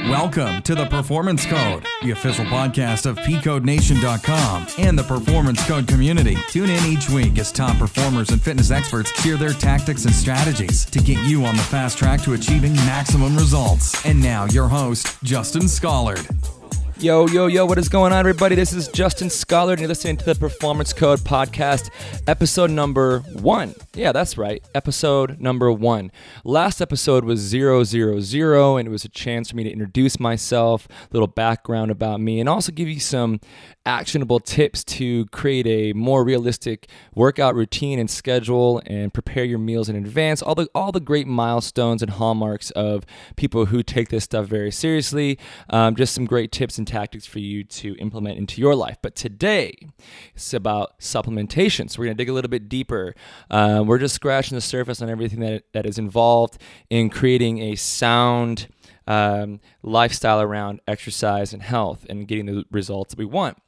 Welcome to the Performance Code, the official podcast of PCodeNation.com and the Performance Code community. Tune in each week as top performers and fitness experts share their tactics and strategies to get you on the fast track to achieving maximum results. And now, your host, Justin Scollard. Yo, what is going on, everybody? This is Justin Scollard, and you're listening to the Performance Code podcast, episode number 1. Yeah, that's right, episode number 1. Last episode was 000, and it was a chance for me to introduce myself, a little background about me, and also give you some actionable tips to create a more realistic workout routine and schedule and prepare your meals in advance. All the great milestones and hallmarks of people who take this stuff very seriously. Just some great tips and tactics for you to implement into your life. But today, it's about supplementation. So we're going to dig a little bit deeper. We're just scratching the surface on everything that is involved in creating a sound lifestyle around exercise and health and getting the results that we want.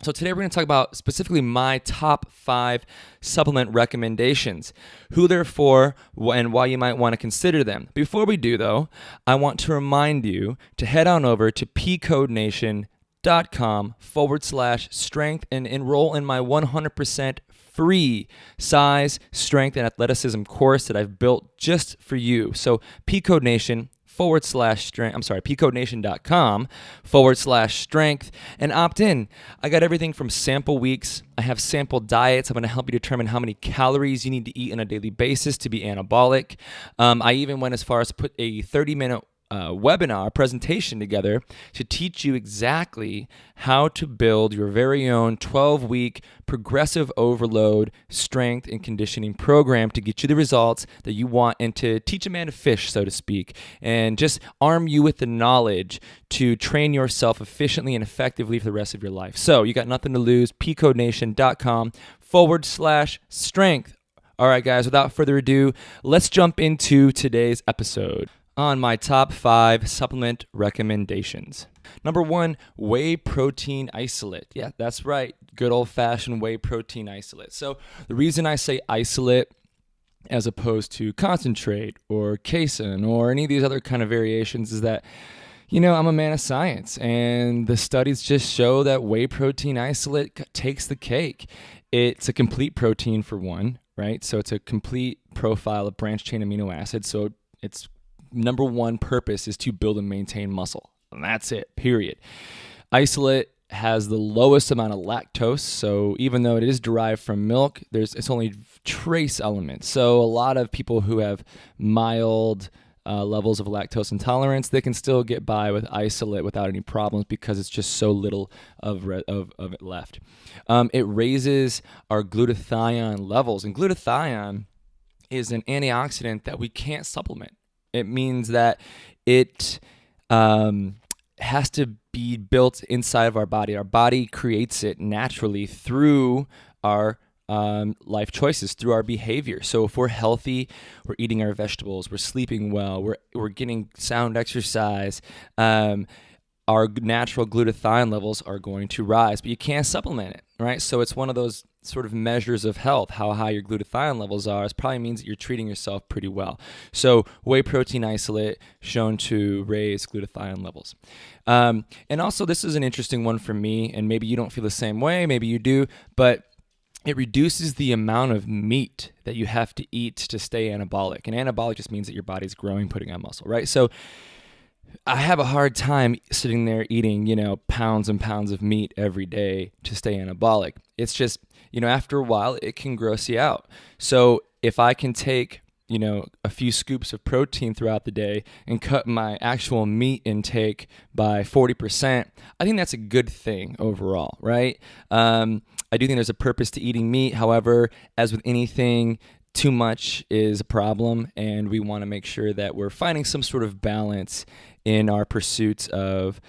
So today we're going to talk about specifically my top 5 supplement recommendations, who they're for, and why you might want to consider them. Before we do, though, I want to remind you to head on over to pcodenation.com/strength and enroll in my 100% free size, strength, and athleticism course that I've built just for you. So pcodenation.com/strength and opt in. I got everything from sample weeks. I have sample diets. I'm going to help you determine how many calories you need to eat on a daily basis to be anabolic. I even went as far as to put a 30-minute webinar presentation together to teach you exactly how to build your very own 12-week progressive overload strength and conditioning program to get you the results that you want and to teach a man to fish, so to speak, and just arm you with the knowledge to train yourself efficiently and effectively for the rest of your life. So you got nothing to lose. pcodenation.com/strength. All right, guys, without further ado, let's jump into today's episode on my top 5 supplement recommendations. Number 1, whey protein isolate. Yeah, that's right. Good old-fashioned whey protein isolate. So the reason I say isolate as opposed to concentrate or casein or any of these other kind of variations is that, I'm a man of science, and the studies just show that whey protein isolate takes the cake. It's a complete protein for one, right? So it's a complete profile of branched-chain amino acids. So its number one purpose is to build and maintain muscle. And that's it, period. Isolate has the lowest amount of lactose, so even though it is derived from milk, it's only trace elements. So a lot of people who have mild levels of lactose intolerance, they can still get by with isolate without any problems because it's just so little of it left. It raises our glutathione levels, and glutathione is an antioxidant that we can't supplement. It means that it has to be built inside of our body. Our body creates it naturally through our life choices, through our behavior. So if we're healthy, we're eating our vegetables, we're sleeping well, we're getting sound exercise, our natural glutathione levels are going to rise, but you can't supplement it, right? So it's one of those sort of measures of health. How high your glutathione levels are, it probably means that you're treating yourself pretty well. So whey protein isolate shown to raise glutathione levels. And also, this is an interesting one for me, and maybe you don't feel the same way, maybe you do, but it reduces the amount of meat that you have to eat to stay anabolic. And anabolic just means that your body's growing, putting on muscle, right? So I have a hard time sitting there eating, pounds and pounds of meat every day to stay anabolic. It's just, after a while, it can gross you out. So if I can take, a few scoops of protein throughout the day and cut my actual meat intake by 40%, I think that's a good thing overall, right? I do think there's a purpose to eating meat. However, as with anything, too much is a problem, and we want to make sure that we're finding some sort of balance in our pursuits of,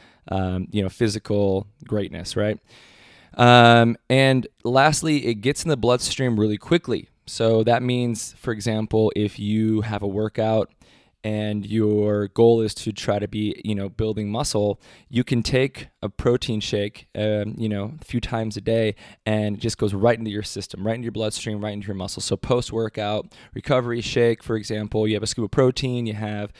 physical greatness, right? And lastly, it gets in the bloodstream really quickly. So that means, for example, if you have a workout and your goal is to try to be, building muscle, you can take a protein shake, a few times a day, and it just goes right into your system, right into your bloodstream, right into your muscles. So post-workout recovery shake, for example, you have a scoop of protein, you have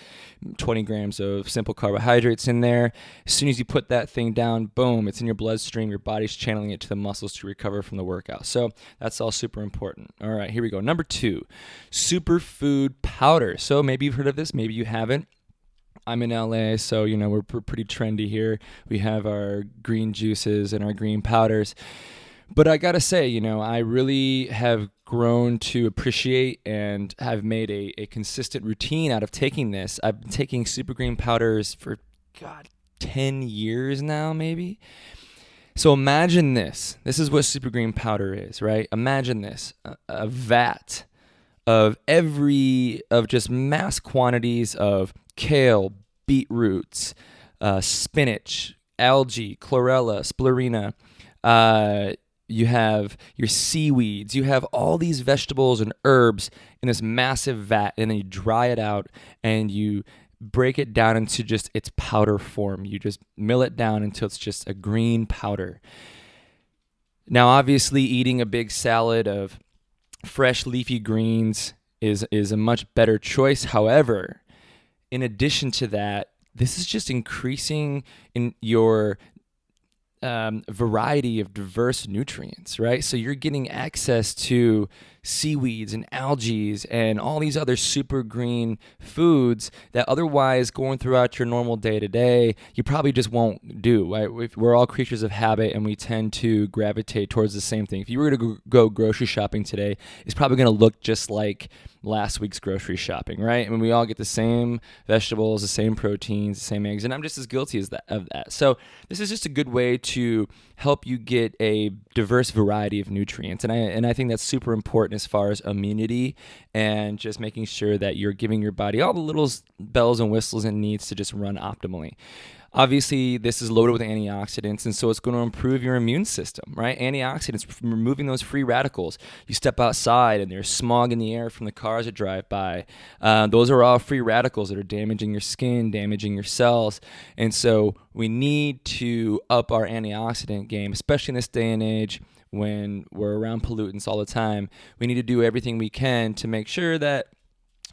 20 grams of simple carbohydrates in there. As soon as you put that thing down, boom, it's in your bloodstream. Your body's channeling it to the muscles to recover from the workout. So that's all super important. All right, here we go. Number 2, Superfood Powder. So maybe you've heard of this, maybe you haven't. I'm in LA, so we're pretty trendy here. We have our green juices and our green powders. But I gotta say, I really have grown to appreciate and have made a consistent routine out of taking this. I've been taking super green powders for 10 years now, maybe. So imagine this. This is what super green powder is, right? Imagine this, a vat of just mass quantities of kale, beetroots, spinach, algae, chlorella, spirulina. You have your seaweeds. You have all these vegetables and herbs in this massive vat, and then you dry it out and you break it down into just its powder form. You just mill it down until it's just a green powder. Now, obviously, eating a big salad of fresh leafy greens is a much better choice. However, in addition to that, this is just increasing in your variety of diverse nutrients, right? So you're getting access to seaweeds and algae and all these other super green foods that otherwise going throughout your normal day-to-day, you probably just won't do, right? We're all creatures of habit, and we tend to gravitate towards the same thing. If you were to go grocery shopping today, it's probably going to look just like last week's grocery shopping, right? I mean, we all get the same vegetables, the same proteins, the same eggs, and I'm just as guilty of that. So this is just a good way to help you get a diverse variety of nutrients, and I think that's super important as far as immunity and just making sure that you're giving your body all the little bells and whistles it needs to just run optimally. Obviously, this is loaded with antioxidants, and so it's going to improve your immune system, right? Antioxidants, removing those free radicals. You step outside, and there's smog in the air from the cars that drive by. Those are all free radicals that are damaging your skin, damaging your cells. And so we need to up our antioxidant game, especially in this day and age when we're around pollutants all the time. We need to do everything we can to make sure that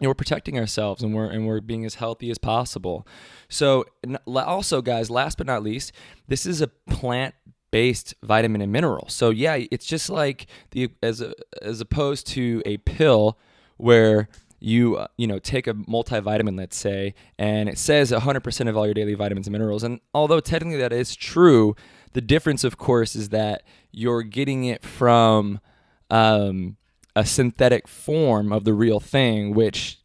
we're protecting ourselves and we're being as healthy as possible. So also, guys, last but not least, this is a plant-based vitamin and mineral. So yeah, it's just like as opposed to a pill where you take a multivitamin, let's say, and it says 100% of all your daily vitamins and minerals. And although technically that is true, the difference, of course, is that you're getting it from a synthetic form of the real thing, which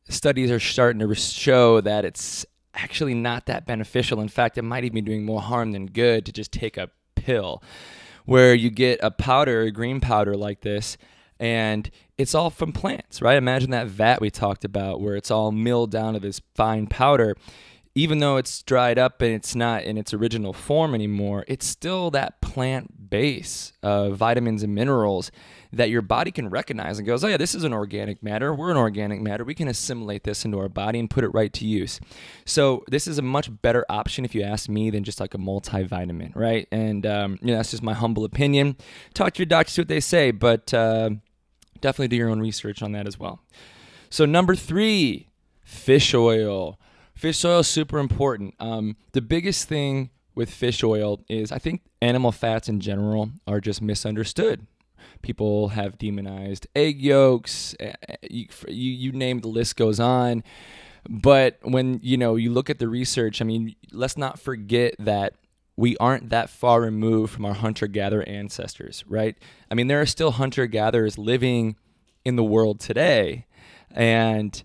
studies are starting to show that it's actually not that beneficial. In fact, it might even be doing more harm than good to just take a pill, where you get a powder, a green powder like this, and it's all from plants, right? Imagine that vat we talked about where it's all milled down to this fine powder. Even though it's dried up and it's not in its original form anymore, it's still that plant base of vitamins and minerals that your body can recognize and goes, oh yeah, this is an organic matter. We're an organic matter. We can assimilate this into our body and put it right to use. So this is a much better option, if you ask me, than just like a multivitamin, right? And that's just my humble opinion. Talk to your doctor, see what they say, but definitely do your own research on that as well. So number 3, fish oil. Fish oil is super important. The biggest thing with fish oil is I think animal fats in general are just misunderstood. People have demonized egg yolks. You name the list goes on. But when you look at the research, I mean, let's not forget that we aren't that far removed from our hunter-gatherer ancestors, right? I mean, there are still hunter-gatherers living in the world today, and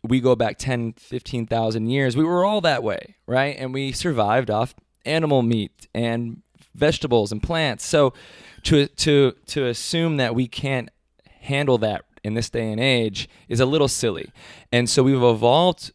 we go back 10, 15,000 years, we were all that way, right? And we survived off animal meat and vegetables and plants. So to assume that we can't handle that in this day and age is a little silly. And so we've evolved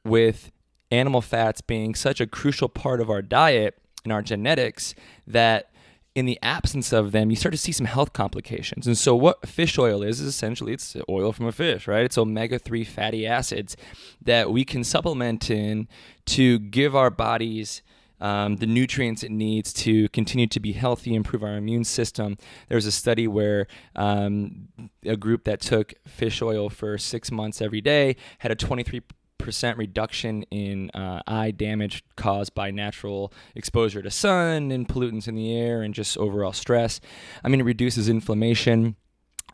with animal fats being such a crucial part of our diet and our genetics that in the absence of them, you start to see some health complications. And so what fish oil is essentially it's oil from a fish, right? It's omega-3 fatty acids that we can supplement in to give our bodies the nutrients it needs to continue to be healthy, improve our immune system. There was a study where a group that took fish oil for 6 months every day had a 23% reduction in eye damage caused by natural exposure to sun and pollutants in the air and just overall stress. I mean, it reduces inflammation,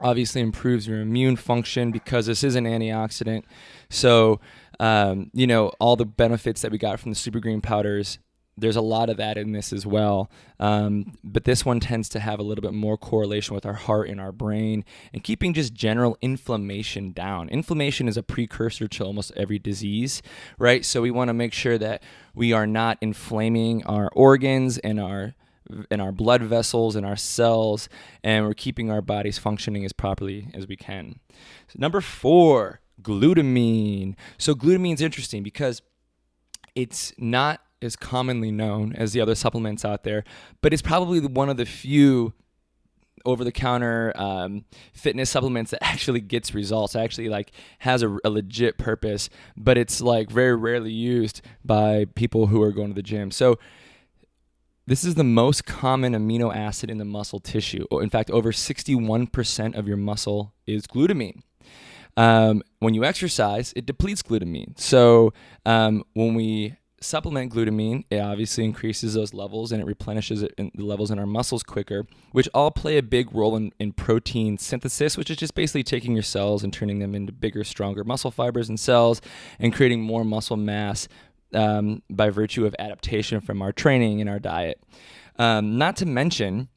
obviously improves your immune function because this is an antioxidant. So, all the benefits that we got from the super green powders, there's a lot of that in this as well. But this one tends to have a little bit more correlation with our heart and our brain and keeping just general inflammation down. Inflammation is a precursor to almost every disease, right? So we want to make sure that we are not inflaming our organs and our blood vessels and our cells, and we're keeping our bodies functioning as properly as we can. So number 4, glutamine. So glutamine is interesting because it's not as commonly known as the other supplements out there, but it's probably one of the few over-the-counter fitness supplements that actually gets results, actually has a legit purpose, but it's very rarely used by people who are going to the gym. So this is the most common amino acid in the muscle tissue. In fact, over 61% of your muscle is glutamine. When you exercise, it depletes glutamine. So when we supplement glutamine, it obviously increases those levels and it replenishes the levels in our muscles quicker, which all play a big role in protein synthesis, which is just basically taking your cells and turning them into bigger, stronger muscle fibers and cells and creating more muscle mass by virtue of adaptation from our training and our diet. Not to mention,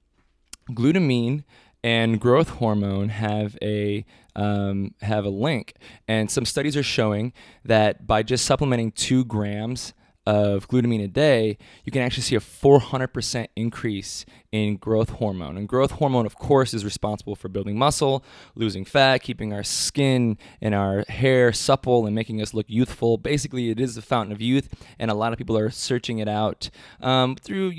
glutamine and growth hormone have a link, and some studies are showing that by just supplementing 2 grams of glutamine a day, you can actually see a 400% increase in growth hormone. And growth hormone, of course, is responsible for building muscle, losing fat, keeping our skin and our hair supple, and making us look youthful. Basically, it is the fountain of youth, and a lot of people are searching it out through,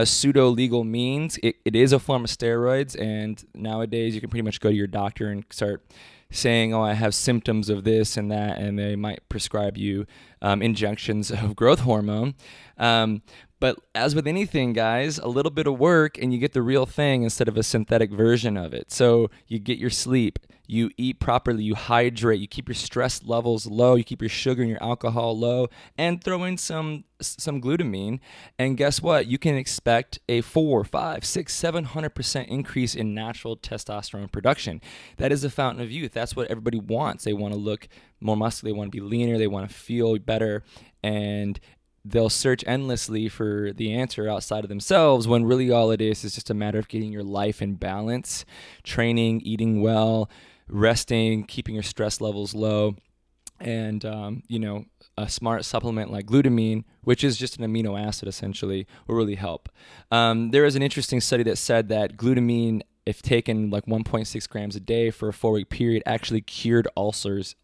pseudo-legal means. It is a form of steroids, and nowadays you can pretty much go to your doctor and start saying, I have symptoms of this and that, and they might prescribe you injections of growth hormone. But as with anything, guys, a little bit of work and you get the real thing instead of a synthetic version of it. So you get your sleep, you eat properly, you hydrate, you keep your stress levels low, you keep your sugar and your alcohol low, and throw in some glutamine. And guess what? You can expect a 4, 5, 6, 700% increase in natural testosterone production. That is the fountain of youth. That's what everybody wants. They want to look more muscular, they want to be leaner, they want to feel better, and they'll search endlessly for the answer outside of themselves when really all it is just a matter of getting your life in balance, training, eating well, resting, keeping your stress levels low, and a smart supplement like glutamine, which is just an amino acid essentially, will really help. There is an interesting study that said that glutamine, if taken 1.6 grams a day for a 4-week period, actually cured ulcers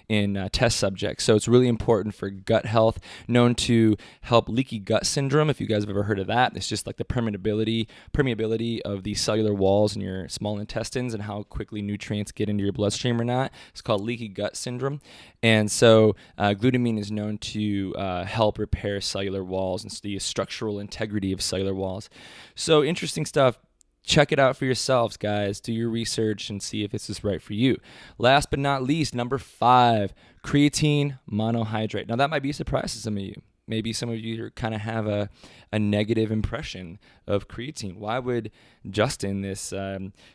in test subjects. So it's really important for gut health, known to help leaky gut syndrome, if you guys have ever heard of that. It's just the permeability of the cellular walls in your small intestines and how quickly nutrients get into your bloodstream or not. It's called leaky gut syndrome. And so glutamine is known to help repair cellular walls and the structural integrity of cellular walls. So interesting stuff. Check it out for yourselves, guys. Do your research and see if this is right for you. Last but not least, number 5, creatine monohydrate. Now, that might be a surprise to some of you. Maybe some of you kind of have a negative impression of creatine. Why would Justin, this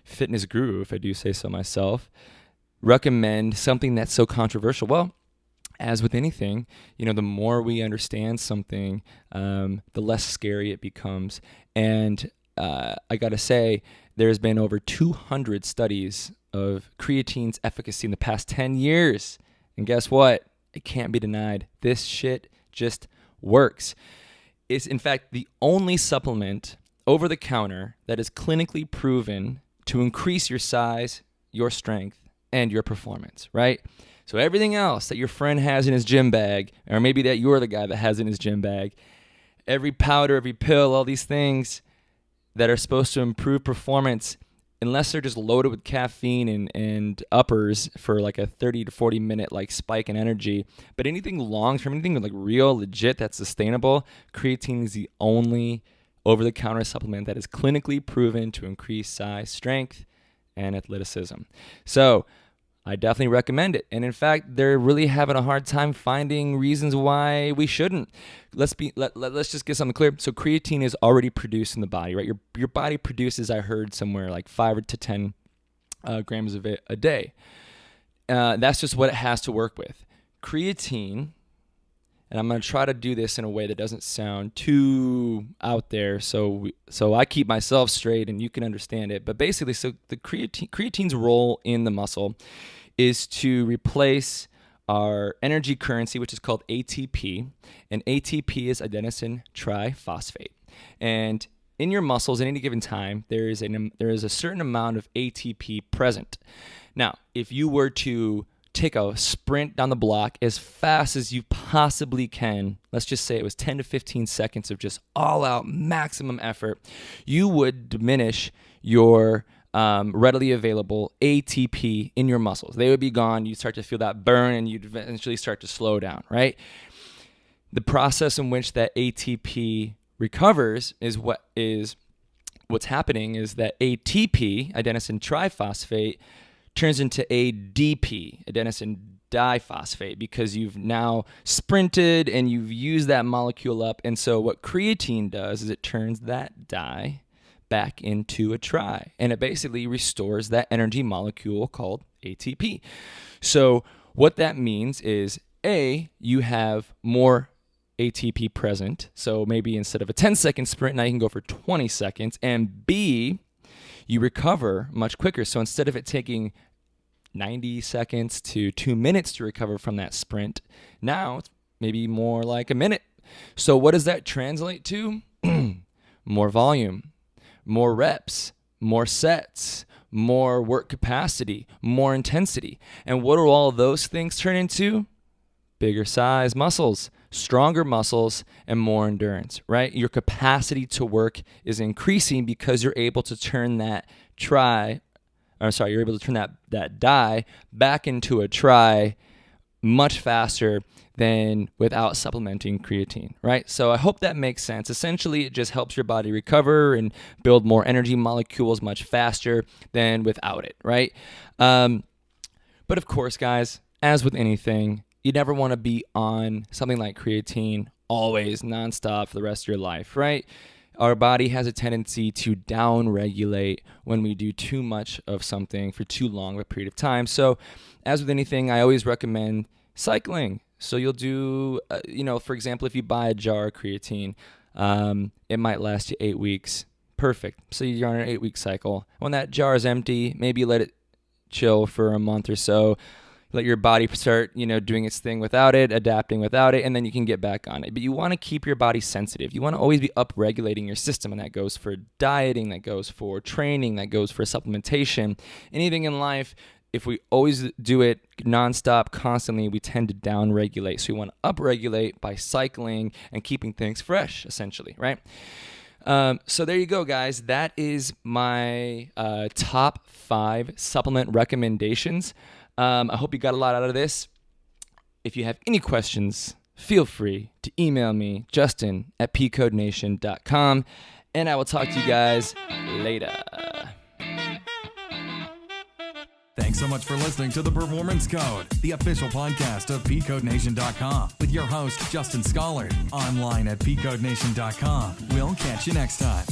fitness guru, if I do say so myself, recommend something that's so controversial? Well, as with anything, the more we understand something, the less scary it becomes. And I got to say, there's been over 200 studies of creatine's efficacy in the past 10 years. And guess what? It can't be denied. This shit just works. It's, in fact, the only supplement over the counter that is clinically proven to increase your size, your strength, and your performance, right? So everything else that your friend has in his gym bag, or maybe that you're the guy that has in his gym bag, every powder, every pill, all these things, that are supposed to improve performance, unless they're just loaded with caffeine and uppers for like a 30 to 40 minute like spike in energy, but anything long term, anything like real, legit, that's sustainable, creatine is the only over-the-counter supplement that is clinically proven to increase size, strength, and athleticism. So I definitely recommend it. And in fact, they're really having a hard time finding reasons why we shouldn't. Let's just get something clear. So creatine is already produced in the body, right? Your body produces, I heard somewhere, like 5 to 10 grams of it a day. That's just what it has to work with. Creatine, and I'm going to try to do this in a way that doesn't sound too out there, so I keep myself straight and you can understand it. But basically, so the creatine's role in the muscle is to replace our energy currency, which is called ATP, and ATP is adenosine triphosphate. And in your muscles at any given time, there is a certain amount of ATP present. Now, if you were to take a sprint down the block as fast as you possibly can, let's just say it was 10 to 15 seconds of just all-out maximum effort, you would diminish your readily available ATP in your muscles. They would be gone. You'd start to feel that burn, and you'd eventually start to slow down, right? The process in which that ATP recovers is what's happening is that ATP, adenosine triphosphate, turns into ADP, adenosine diphosphate, because you've now sprinted and you've used that molecule up. And so what creatine does is it turns that di back into a tri, and it basically restores that energy molecule called ATP. So what that means is, A, you have more ATP present. So maybe instead of a 10-second sprint, now you can go for 20 seconds. And B, you recover much quicker. So instead of it taking 90 seconds to 2 minutes to recover from that sprint, now it's maybe more like a minute. So what does that translate to? More volume, more reps, more sets, more work capacity, more intensity. And what do all of those things turn into? Bigger size muscles, stronger muscles, and more endurance, right? Your capacity to work is increasing because you're able to turn that you're able to turn that di back into a tri much faster than without supplementing creatine, right? So I hope that makes sense. Essentially, it just helps your body recover and build more energy molecules much faster than without it, right? But of course, guys, as with anything, you never want to be on something like creatine always nonstop for the rest of your life, right? Our body has a tendency to down-regulate when we do too much of something for too long of a period of time. So as with anything, I always recommend cycling. So you'll do, for example, if you buy a jar of creatine, it might last you 8 weeks. Perfect. So you're on an 8-week cycle. When that jar is empty, maybe let it chill for a month or so. Let your body start, doing its thing without it, adapting without it, and then you can get back on it. But you want to keep your body sensitive. You want to always be up-regulating your system, and that goes for dieting, that goes for training, that goes for supplementation. Anything in life, if we always do it nonstop, constantly, we tend to down-regulate. So we want to up-regulate by cycling and keeping things fresh, essentially, right? So there you go, guys. That is my top 5 supplement recommendations. I hope you got a lot out of this. If you have any questions, feel free to email me, justin@pcodenation.com, and I will talk to you guys later. Thanks so much for listening to The Performance Code, the official podcast of pcodenation.com, with your host, Justin Schollard, online at pcodenation.com. We'll catch you next time.